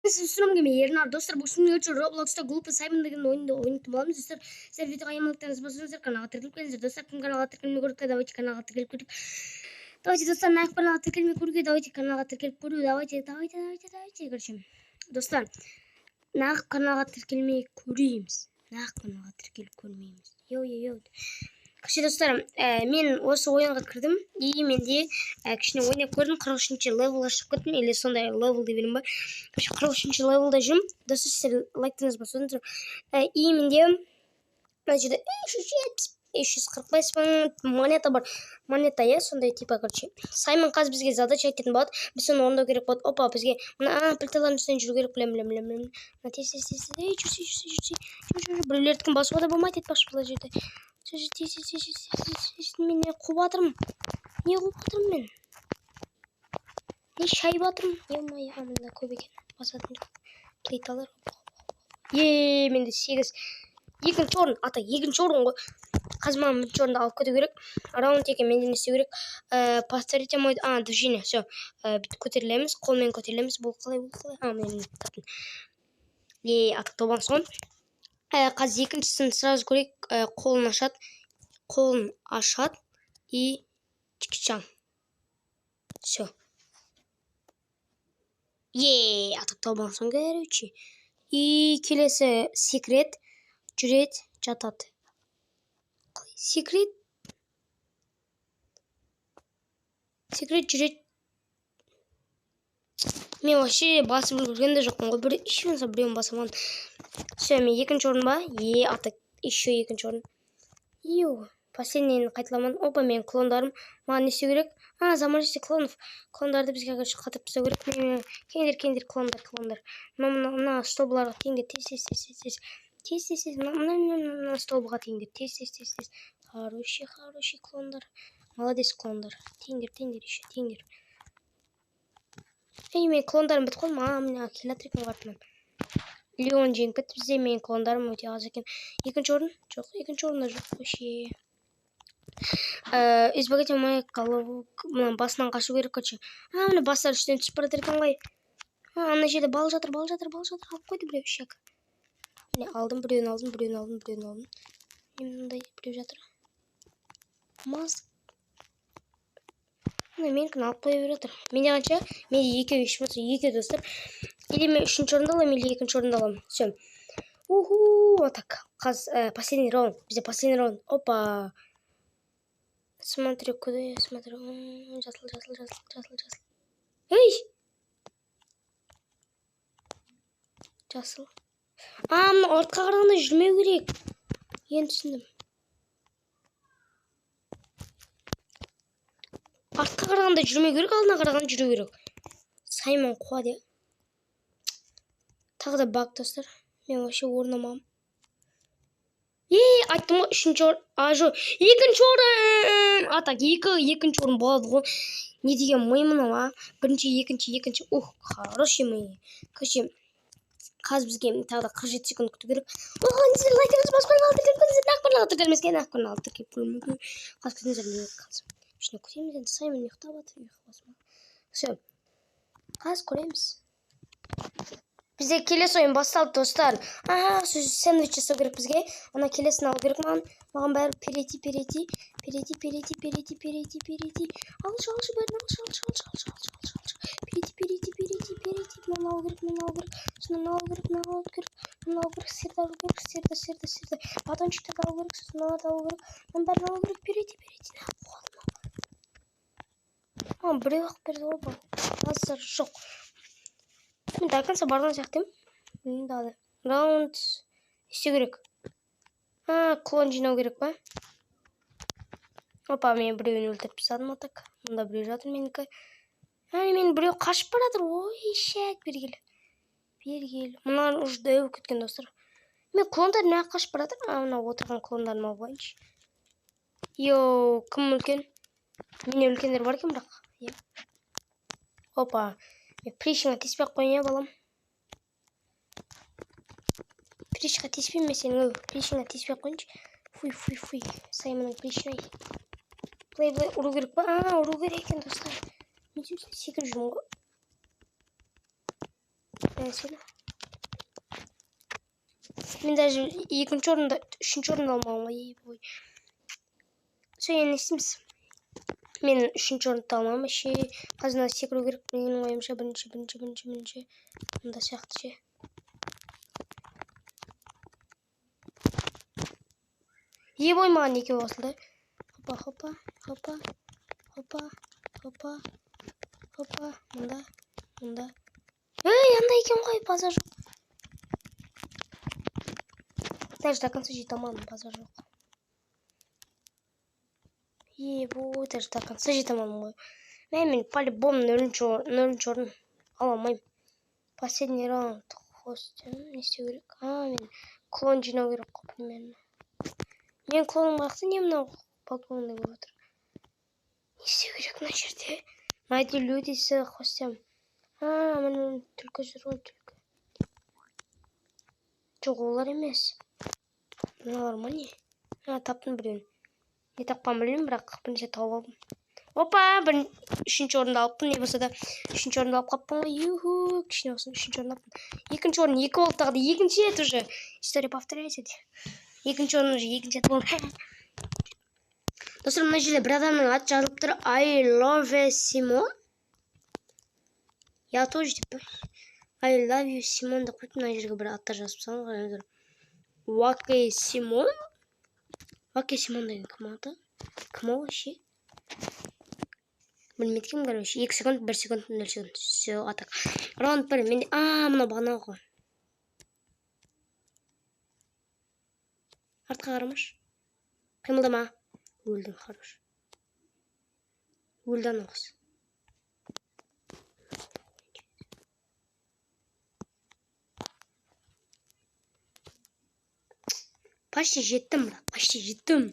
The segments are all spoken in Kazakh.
Сұрым ернар достар, бұл үшін өтші Roblox'та группа Саймон деген ойынды ойнайтын достар. Сіздер видеоға емалықтарыңыз болсаңыздар, каналға тіркеліп келіңіздер достар. Кім каналға тіркелмей көрдік, давайте каналға тіркеліп көрдік. Давайте достар, нақ каналға тіркелмей көрдік, давайте каналға тіркеліп көрдік, давайте. Короче, достар, нақ каналға тіркелмей көреміз. Нақ каналға тіркеліп көрмейміз. Йоу. Кіші достар, мен осы ойынға кірдім, и менде кішіне ойнап көрдім, 43-ші левел ашып кеттім, или сондай левел деп білім ба. 43-ші левелда жүрмін, достар, сіздер лайктыңыз басыңыздар. И менде 345 монета бар. Монета, сондай типа, короче. Саймон қазір бізге задача айтатын болады, біз соны орындау керек болады. Опа, бізге плиталардың үстінен жүру керек, білем. Біреулердікін басуға да болмайды, етпақшы бұл жерде. Мен не қуып атырмын? Мен? Не шайып атырмын? Емай, амында көп екен. Басатын плиталар. Менде 8. Екінші орын. Ата, екінші орын ғой. Қазір маған бірінші орынды алып кету керек. Раунд екен, менде не істеу керек? Повторите мой движение. Все. Бүйтіп көтерілеміз, қолмен көтерілеміз. Бұл қалай? Мен таптым. Ата, тобан соң. Қазір екіншісін сразу көрейік. Қолын ашат и чикчан. Все. Ата, тобан соң көрейікші. И келесі секрет жүрет жатады. Секрет жүрет. Мен вообще басып үлгерген де жоқпын ғой. Біреуін басаман. Все, мен екінші орын ба? Ата, еще екінші орын. Последнейін қайталаман. Опа, мен клондарым. Маған не істеу керек? Заманческий клонов. Клондарды бізге қатып тастау керек. Кеңдер, клондар. Мына столбыларға теңдер. Тез. Мына столбыға теңдер. Тез. Хороший клондар. Молодец клондар. Теңдер, еще теңдер. Мен клондарым бітіп қойдым. Мына келатрикім қартынан. Леон жеңіп кетті бізде, мен клондарым өте аз екен. Екінші орын? Жоқ, екінші орында жоқ. Вообще. Избегайте моей голову. Басынан қашу керек, короче. Мына бастар үстінен түсіп баратыр екен ғой. Ана жерде бал жатыр. Алып қойды біреу шек. Міне алдым, біреуін алдым. Мындай біреу жатыр. Мас. Менікін алып қойып жатыр. Менде қанша? Менде екеу болса, екеу достар. Или мен үшінші орында аламын, или екінші орында аламын. Все. Так. Последний раунд. Бізде последний раунд. Опа. Смотри, куда я смотрю. Жасыл. Жасыл. Мына артқа қарағанда жүрмеу керек. Енді түсіндім. Артқа қарағанда жүрмеу керек, алдына қарағанда жүру керек. Саймон қуады. Тағы да баг достар. Мен вообще орнамам. Айттым ғой, үшінші орын. Жоқ, екінші орын. Так, екінші орын болады ғой. Не деген мый мынау, бірінші, екінші. Хороший мый. Короче, қазір бізге тағы да 47 секунд күту керек. Сіздер лайктарыңыз басып қойыңыздар, нақ каналға тіркеліп көрмеген. Қазір күтіңіздер. Ішіне көреміз енді, Саймон ұйықтап жатыр. Все. Қазір көреміз. Бізде келесі ойын басталды достар. Сэндвич жасау керек бізге. Ана келесін алу керек маған бәрі перейти. Алшы бәрін Мынаны алу керек. Сырды алу керек. Батончиктарды алу керек. Мынаны алу керек. Мынаны бәрін алу керек. Перейти. Біреу ақ берді ғой бұл. Қазір жоқ. Мен до конца барған сияқтымын. Раунд істеу керек. Клон жинау керек па? Опа, мен біреуін өлтіріп тастадым, атак. Мұнда біреу жатыр менікі. Мен біреу қашып баратыр. Ой, шәк, бергел. Мұнан ұж дөу кеткен достар. Мен клондар не қашып баратыр? Мына отырған клондарым алып қойыншы. Кім өлкен? Мен өлкендер бар екен бірақ. Опа. Пришіңа теспек қойын, балам. Пришіңа теспейм мен сенің. Пришіңа теспек қойыншы. Фуй. Саймонның пришіңай. Плей, ұру керек па? Ұру керек екен, достар. Мен секіріп жүрмін ғой. Mesela. Мен даже екінші орында, үшінші орында алмауыма ой. Sen не істейміз? Мен үшінші орында алмам. Ше, қазір секіру керек. Менің ойымша бірінші. Мында сияқты ше. Ой, маған екеу қосылды. Хопа. Мында. Анда екен ғой, базар жоқ. Даже до конца жете алмадым, базар жоқ. Даже до конца жете алмадым ғой. Мен по-любому нөлінші орын ала алмаймын. Последний раунд хостем не істеу керек? Мен клон жинау керек қой, примерно. Мен клоным қақты, не мынау полковник болып отыр. Не істеу керек мына жерде? Найди люди с хостем. Мен түлкі жүр ғой, түлкі. Жоқ, олар емес. Мыналар ма не? Таптым біреуін. Не тапқан білмеймін, бірақ бірінші тауып алдым. Опа, үшінші орында алыппын, не болса да үшінші орында алып қаппын ғой. Юху, кішкене болсын, үшінші орында алыппын. Екінші орын, екі болды тағы да, екінші ет уже. История повторяется. Екінші орын уже, екінші ет болды. Достар, мына жерде бір адамның аты жазылып тұр. I love Simon. Я тоже деп. I love you Simon деп қойып, мына жерге бір аттар жазып салған. Ваке Симон деген кім аты? Кім ол вообще? Білмейді кім, короче. 2 секунд, 1 секунд, 0 секунд. Все, атак. Раунд 1. Менде... мына бағана ғой. Артқа қарамаш. Қимылдама. Өлдің, хорош. Өлді ана қыз. Почти жеттім, брат. Почти жеттім.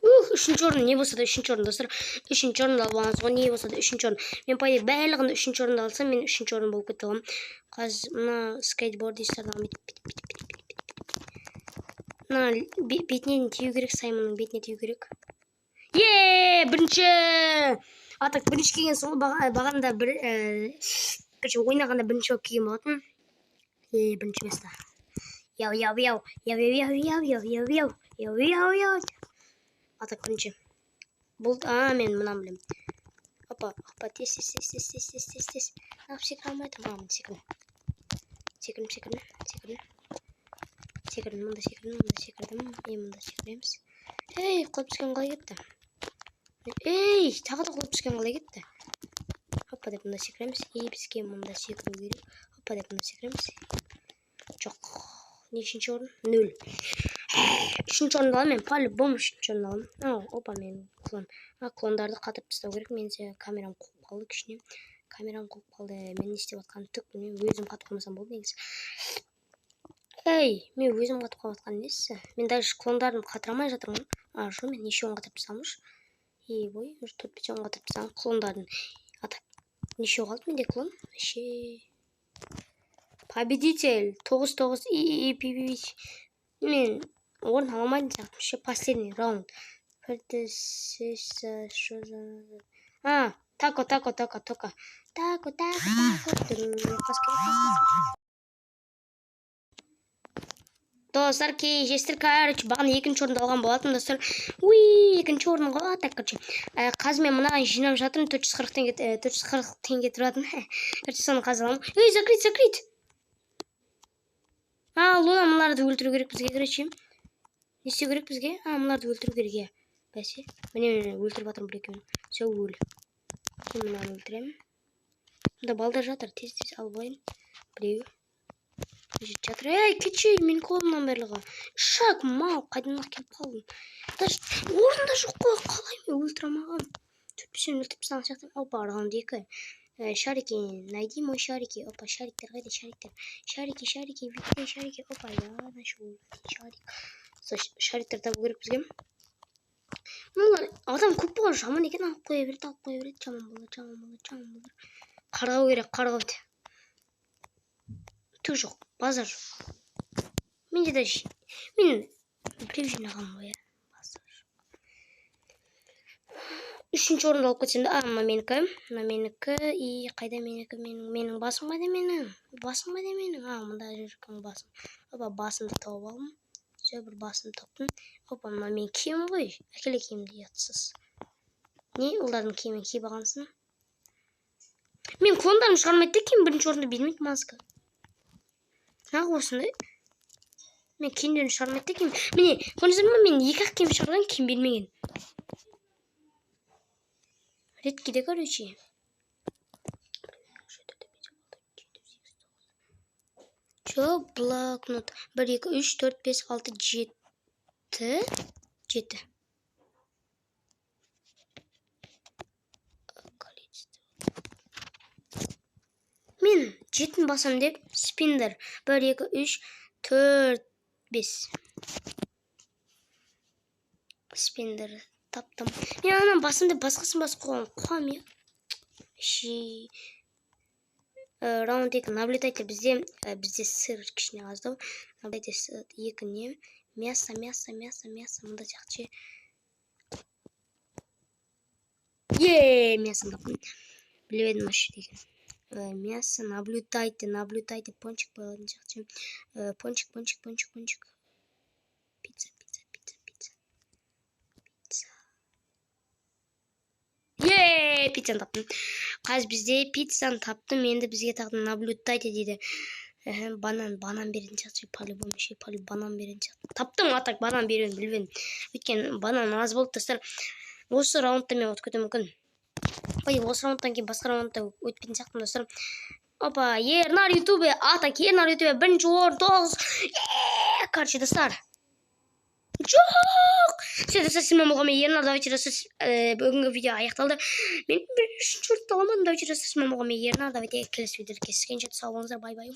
Үшінші орын, не болса да үшінші орын, достар. Үшінші орында албаңыз ғой, не болса да үшінші орын. Мен пайда бәліғында үшінші орында алсам, мен үшінші орын болып кетті ғым. Қазір мына скейтбордистардан мына бетінен теу керек, Саймонның бетіне теу керек. Бірінші! Атак бірінші келген соң бағанда ойнағанда бірінші болып келген болатын. Бірінші места. Яу. Атак бірінші. Бұл, мен мұнан білем. Опа, тез. Ақ секір алмайды, мамын секірін. Секірін, мұнда секірдім. Мұнда секіреміз. Құлып түскен қалай кетті? Тағы да құлып түскен қалай кетті? Опа, деп мұнда секіреміз. Бізге мұнда секіру керек. Опа, деп мұнда секіреміз. Жоқ. Не үшінші орын? 0. Үшінші орын аламын, мен по-любому үшінші орын аламын. Опа, мен клон. Клондарды қатырып тастау керек. Менде камерам қуып қалды кішіне. Мен не істеп жатқанымды түк білмеймін. Өзім қатып қалмасам болды негізі. Мен өзім қатып қалып несі? Мен даже клондарын қатырамай жатырмын. Жоқ, мен неше оң қатырып тастамыш. Уже 4-5 оң қатырып тастам. Клондардың неше қалды менде клон? Победитель 9-9 мен орын аламайдым сияқты. Еще последний раунд. Тако. Достар, жестер, короче, бағана екінші орында алған болатын, достар. Екінші орын ғой, атак, короче. Қазір мен мынаған жинап жатырмын, 440 теңге тұратын. Короче, соны қазір аламын. Закрыть. Луна, мыналарды өлтіру керек бізге, короче. Не істеу керек бізге? Мыналарды өлтіру керек, бәсе. Мені өлтіріп жатырмын бір екеуін. Все, өл. Мынаны өлтіремін. Мұнда балдар жатыр, тез алып біреу. Жатыр. Кетші, мен қолымнан барлығы. Шак, мал, қайдан-ақ келіп қалдым. Даже орында жоқ қой, қалай мен өлтірамаған. Сөйтпесен өлтіріп тастаған сияқты. Опа, раунд 2. Шарики, найди мой шарики. Опа, шариктер, қайда шариктер? Шарики, видите шарики. Опа, я нашел шарик. Шариктер табу керек бізге. Адам көп болған жаман екен, алып қоя береді. Жаман болды. Қарғау керек, қарғау. Түк жоқ, базар. Менде даже біреу жинаған ғой, базар. 3-ші орынды алып кетсем да, мына менікі, и қайда менікі, менің басым қайда менің? Мында жүрген басым. Опа, басымды тауып алдым. Все, бір басымды таптым. Опа, мына мен киім ғой. Әкеле киімді ұятсыз. Не, олардың киімін киіп алғансың? Мен клондарым шығармайды да, киім 1-ші орында бермейді маска. Нағы осындай. Мен киімдерін шығармайды да, киім. Міне, көрдіңіздер ме, мен 2-ақ киім шығарған, киім бермеген. Редкий, короче. Чё, блокнот. 1, 2, 3, 4, 5, 6, 7. Мен 7-ні басам деп, спиндер. 1, 2, 3, 4, 5. Спиндер таптым. Мен анан басым деп басқасын басып қоғам, я. Раунд 2 наблюдатель. Бізде сыр кішіне аздау. Наблюдатель 2 не? Мясо. Мұнда сияқты. Мясо таптым. Білмедім машы деген. Мясо, наблюдайте, пончик болатын сияқты. Пончик. Пицца. Пиццаны таптым. Қазір бізде пиццаны таптым, енді бізге тағды наблюдайте дейді. Банан беретін сияқты, полі банан беретін сияқты. Таптым, атак банан беруін білбедім. Өйткені банан аз болды, достар. Осы раундта мен өтіп кетуім мүмкін. Осы раундтан кейін басқа раундта өтпейтін сияқтымын, достар. Опа, Ернар ютубе, атак, Ернар ютубе, 1-ші орын, 9. Короче, достар. Жоқ! Все, достар, сізмен болған мен Ернар, давайте, достар, бүгінгі видео аяқталды. Мен 3-ші орынды аламадым, давайте, достар, сізмен болған мен Ернар, давайте, келесі видеода кездескенше сау болыңыздар, бай-бай.